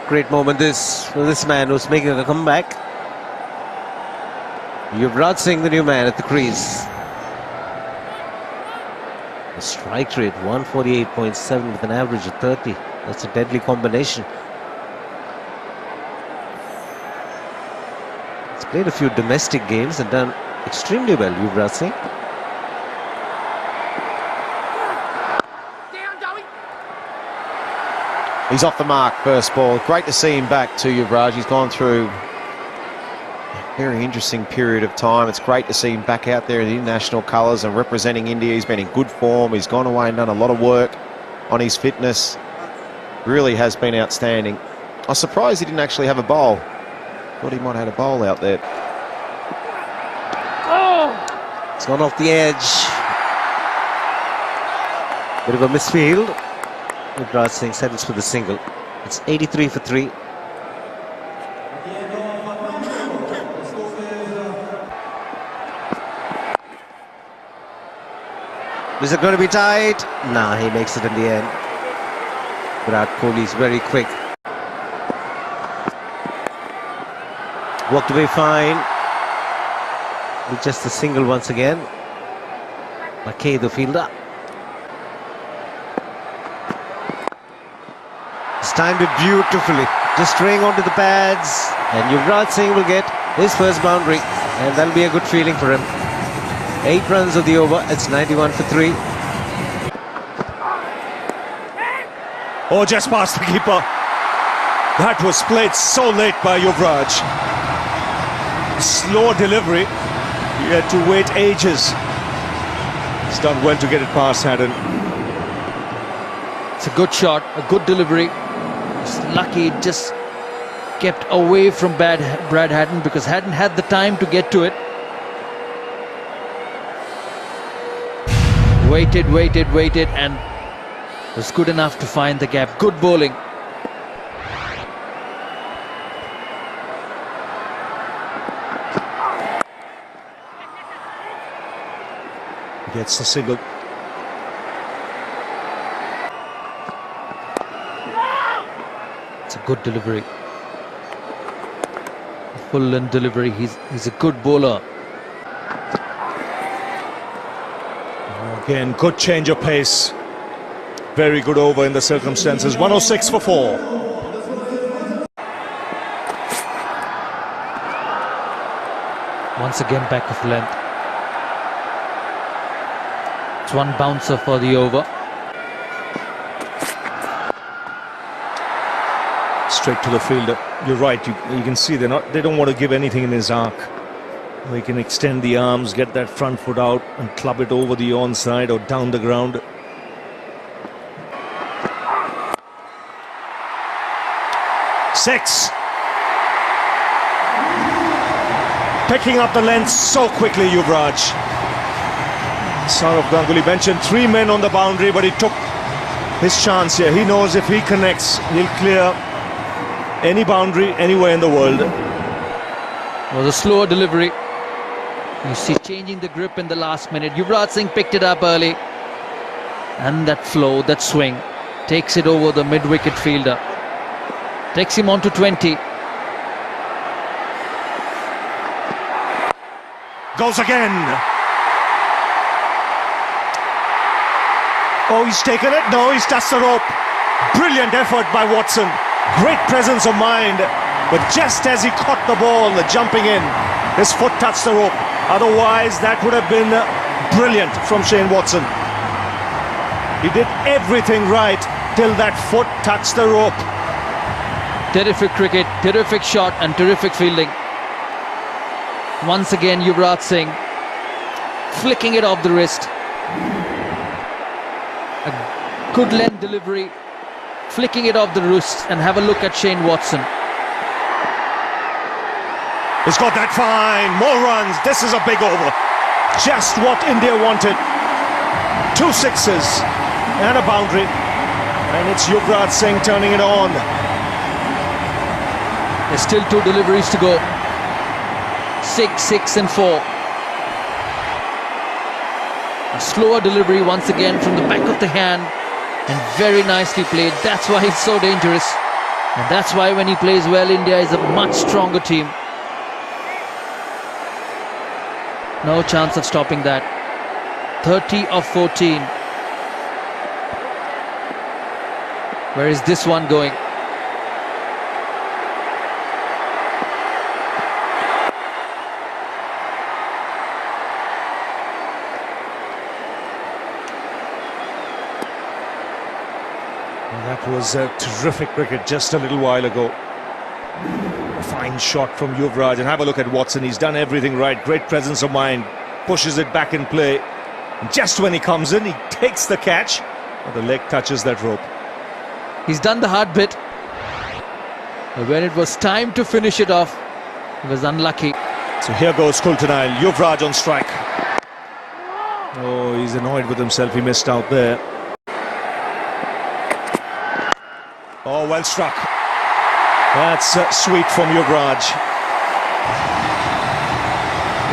Great moment for this man who's making a comeback. Yuvraj Singh, the new man at the crease. The strike rate 148.7 with an average of 30. That's a deadly combination. He's played a few domestic games and done extremely well, Yuvraj Singh. He's off the mark, first ball. Great to see him back to Yuvraj. He's gone through a very interesting period of time. It's great to see him back out there in the international colours and representing India. He's been in good form. He's gone away and done a lot of work on his fitness. Really has been outstanding. I was surprised he didn't actually have a bowl. Thought he might have had a bowl out there. Oh! It's gone off the edge. Bit of a misfield. Yuvraj Singh settles for the single. It's 83 for 3. Is it going to be tight? Nah, he makes it in the end. Virat Kohli is very quick. Walked away fine. With just a single once again. McKay, the fielder. It's timed it beautifully, just straying onto the pads, and Yuvraj Singh will get his first boundary, and that'll be a good feeling for him. 8 runs of the over. It's 91 for 3. Oh, just past the keeper. That was played so late by Yuvraj. Slow delivery. He had to wait ages. He's done well to get it past Haddon. It's a good shot, a good delivery. It's lucky it just kept away from Brad Haddon, because Haddon had the time to get to it. Waited, and was good enough to find the gap. Good bowling. He gets the single. It's a good delivery. Full in delivery. He's a good bowler. Again, good change of pace. Very good over in the circumstances. 106 for 4. Once again, back of length. It's one bouncer for the over. Straight to the fielder. You're right. You can see they don't want to give anything in his arc. He can extend the arms, get that front foot out, and club it over the onside or down the ground. Six. Picking up the length so quickly, Yuvraj. Saurav Ganguly mentioned 3 men on the boundary, but he took his chance here. He knows if he connects, he'll clear any boundary anywhere in the world. It was a slower delivery. You see, changing the grip in the last minute. Yuvraj Singh picked it up early. And that flow, that swing, takes it over the mid-wicket fielder. Takes him on to 20. Goes again. Oh, he's taken it. No, he's touched the rope. Brilliant effort by Watson. Great presence of mind. But just as he caught the ball, jumping in, his foot touched the rope. Otherwise, that would have been brilliant from Shane Watson. He did everything right till that foot touched the rope. Terrific cricket, terrific shot and terrific fielding. Once again, Yuvraj Singh flicking it off the wrist. A good length delivery, flicking it off the wrist, and have a look at Shane Watson. He's got that fine, more runs. This is a big over. Just what India wanted. 2 sixes and a boundary. And it's Yuvraj Singh turning it on. There's still 2 deliveries to go. 6, 6 and 4. A slower delivery once again from the back of the hand. And very nicely played. That's why he's so dangerous. And that's why when he plays well, India is a much stronger team. No chance of stopping that. 30 of 14. Where is this one going? That was a terrific cricket just a little while ago. A fine shot from Yuvraj, and have a look at Watson. He's done everything right. Great presence of mind, pushes it back in play, and just when he comes in, he takes the catch, but the leg touches that rope. He's done the hard bit, but when it was time to finish it off, he was unlucky. So here goes Kultanail. Yuvraj on strike. Oh, he's annoyed with himself. He missed out there. Oh, well struck. That's sweet from Yuvraj.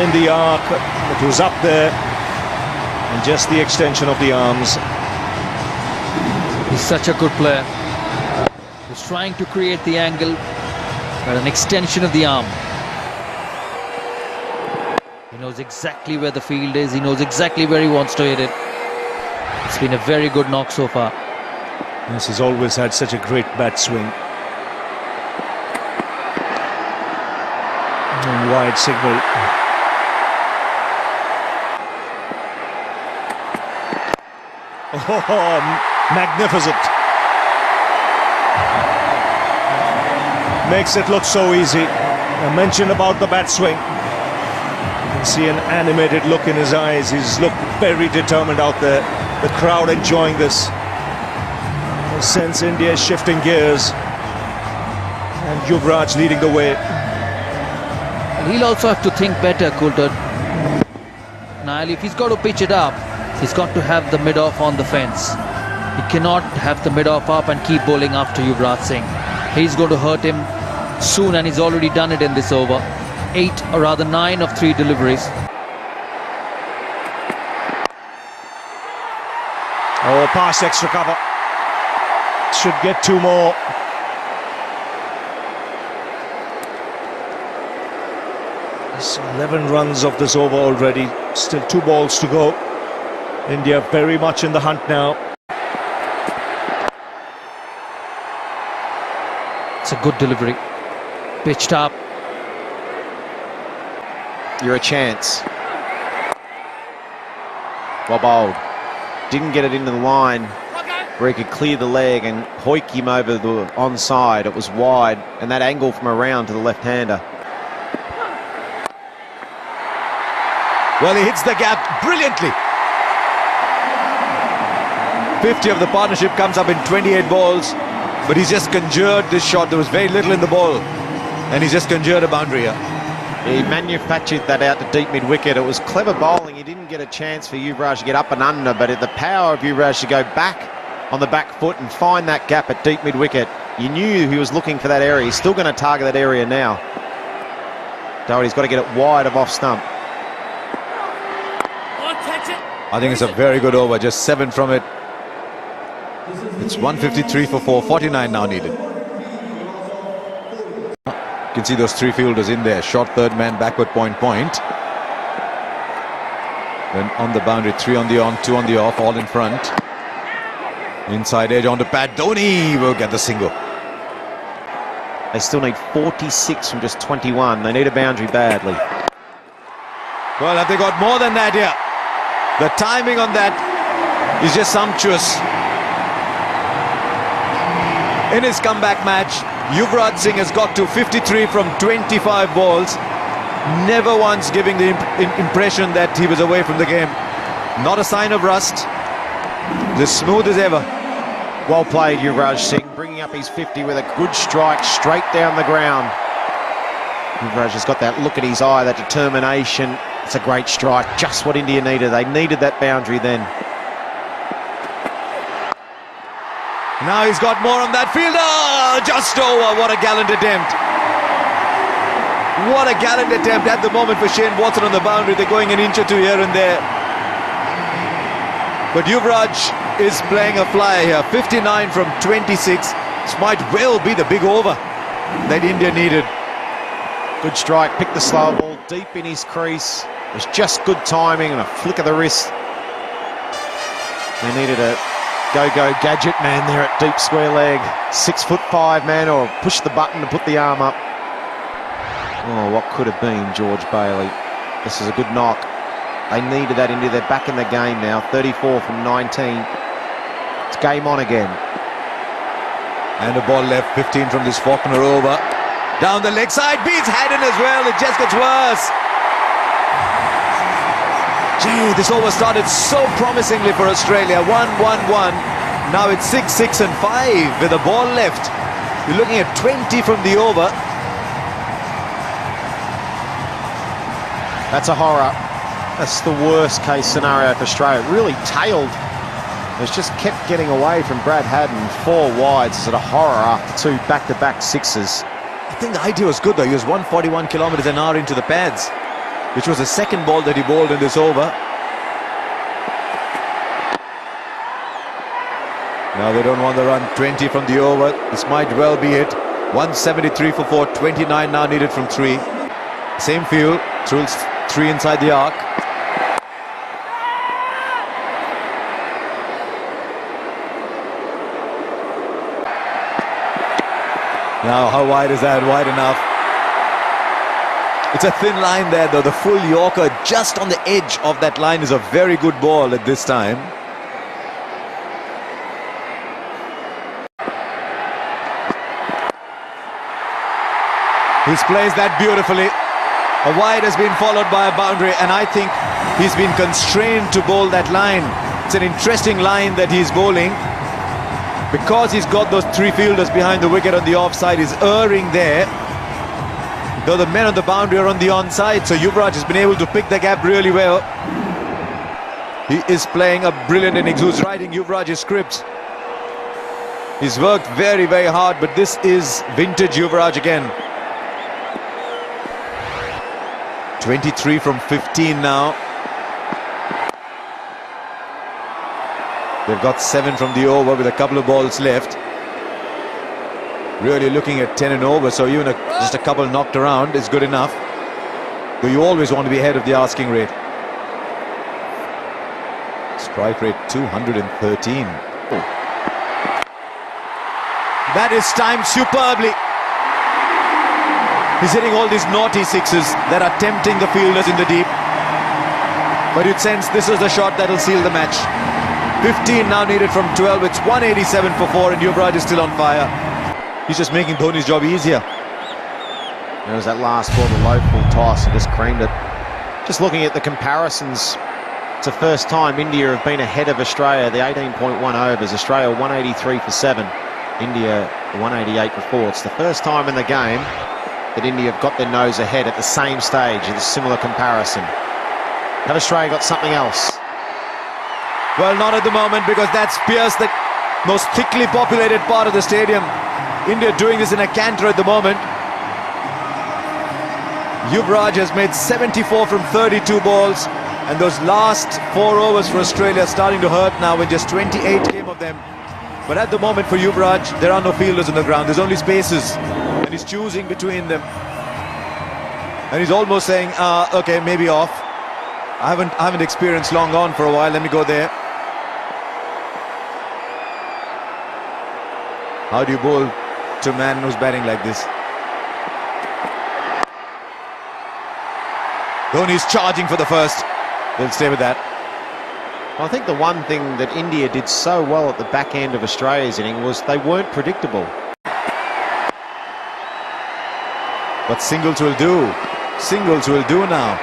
In the arc, it was up there, and just the extension of the arms. He's such a good player. He's trying to create the angle, but an extension of the arm. He knows exactly where the field is. He knows exactly where he wants to hit it. It's been a very good knock so far. Yes, he's always had such a great bat swing. And wide signal. Oh, magnificent. Makes it look so easy. I mentioned about the bat swing. You can see an animated look in his eyes. He's looked very determined out there. The crowd enjoying this. I sense India is shifting gears, and Yuvraj leading the way. He'll also have to think better, Coulter. Now, if he's got to pitch it up, he's got to have the mid-off on the fence. He cannot have the mid-off up and keep bowling after Yuvraj Singh. He's going to hurt him soon, and he's already done it in this over. 8 or rather 9 of 3 deliveries. Oh, past extra cover. Should get 2 more. It's 11 runs of this over already. Still 2 balls to go. India very much in the hunt now. It's a good delivery. Pitched up. You're a chance. Well bowled. Didn't get it into the line where he could clear the leg and hoik him over the onside. It was wide, and that angle from around to the left-hander. Well, he hits the gap brilliantly. 50 of the partnership comes up in 28 balls, but he's just conjured this shot. There was very little in the ball, and he's just conjured a boundary here. He manufactured that out to deep mid-wicket. It was clever bowling. He didn't get a chance for Yuvraj to get up and under, but the power of Yuvraj to go back on the back foot and find that gap at deep mid-wicket. You knew he was looking for that area. He's still going to target that area now. Doherty's got to get it wide of off stump. I think it's a very good over, just 7 from it. It's 153 for 4, 49 now needed. You can see those 3 fielders in there. Short third man, backward point. Then on the boundary, 3 on the on, 2 on the off, all in front. Inside edge onto Pat. Dhoni will get the single. They still need 46 from just 21. They need a boundary badly. Well, have they got more than that here? The timing on that is just sumptuous. In his comeback match, Yuvraj Singh has got to 53 from 25 balls. Never once giving the impression that he was away from the game. Not a sign of rust. As smooth as ever. Well played, Yuvraj Singh, bringing up his 50 with a good strike straight down the ground. Yuvraj has got that look at his eye, that determination. It's a great strike, just what India needed. They needed that boundary then. Now he's got more on that fielder. Just over. What a gallant attempt. What a gallant attempt at the moment for Shane Watson on the boundary. They're going an inch or 2 here and there. But Yuvraj is playing a fly here. 59 from 26. This might well be the big over that India needed. Good strike, picked the slow ball deep in his crease. It was just good timing and a flick of the wrist. They needed a go-go gadget man there at deep square leg. 6'5" man, or push the button to put the arm up. Oh, what could have been George Bailey. This is a good knock. They needed that India. They're back in the game now. 34 from 19. It's game on again. And a ball left, 15 from this Faulkner over. Down the leg side, beats Haddon as well. It just gets worse. Gee, this over started so promisingly for Australia. 1-1-1. Now it's 6-6 and 5 with a ball left. You're looking at 20 from the over. That's a horror. That's the worst case scenario for Australia. It really tailed. It's just kept getting away from Brad Haddon. 4 wides. Is it a horror after 2 back-to-back sixes? I think the idea was good though. He was 141 kilometers an hour into the pads, which was the second ball that he bowled in this over. Now they don't want the run. 20 from the over. This might well be it. 173 for 4. 29 now needed from 3. Same field. Through 3 inside the arc. Now how wide is that? Wide enough. It's a thin line there though. The full Yorker just on the edge of that line is a very good ball at this time. He's placed that beautifully. A wide has been followed by a boundary, and I think he's been constrained to bowl that line. It's an interesting line that he's bowling. Because he's got those 3 fielders behind the wicket on the offside, he's erring there. Though the men on the boundary are on the onside, so Yuvraj has been able to pick the gap really well. He is playing a brilliant innings. Who's writing Yuvraj's script? He's worked very, very hard, but this is vintage Yuvraj again. 23 from 15 now. They've got 7 from the over with a couple of balls left. Really looking at 10 and over, so even just a couple knocked around is good enough. But you always want to be ahead of the asking rate. Strike rate 213. Oh. That is timed superbly. He's hitting all these naughty sixes that are tempting the fielders in the deep. But you'd sense this is the shot that'll seal the match. 15 now needed from 12. It's 187 for 4 and Yuvraj is still on fire. He's just making Dhoni's job easier. There was that last ball, the low full toss, and just creamed it. Just looking at the comparisons, it's the first time India have been ahead of Australia. The 18.1 overs, Australia 183 for 7, India 188 for 4. It's the first time in the game that India have got their nose ahead at the same stage in a similar comparison. Have Australia got something else? Well, not at the moment, because that's Pierce, the most thickly populated part of the stadium. India doing this in a canter at the moment. Yuvraj has made 74 from 32 balls, and those last 4 overs for Australia are starting to hurt now with just 28 came of them. But at the moment for Yuvraj, there are no fielders on the ground. There's only spaces, and he's choosing between them. And he's almost saying, okay, maybe off. I haven't experienced long on for a while. Let me go there. How do you bowl to a man who's batting like this? Dhoni's charging for the first. They'll stay with that. I think the one thing that India did so well at the back end of Australia's inning was they weren't predictable. But singles will do. Singles will do now.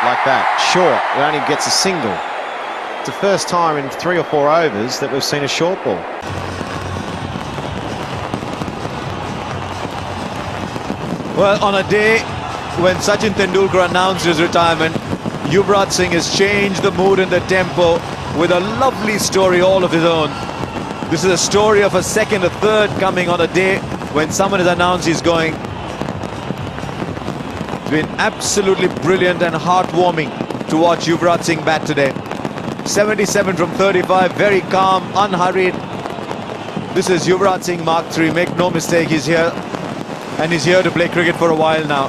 Like that, short, it only gets a single. It's the first time in 3 or 4 overs that we've seen a short ball. Well, on a day when Sachin Tendulkar announced his retirement, Yuvraj Singh has changed the mood and the tempo with a lovely story all of his own. This is a story of a second, a third coming on a day when someone has announced he's going. It's been absolutely brilliant and heartwarming to watch Yuvraj Singh bat today. 77 from 35, very calm, unhurried. This is Yuvraj Singh Mark III, make no mistake, he's here. And he's here to play cricket for a while now.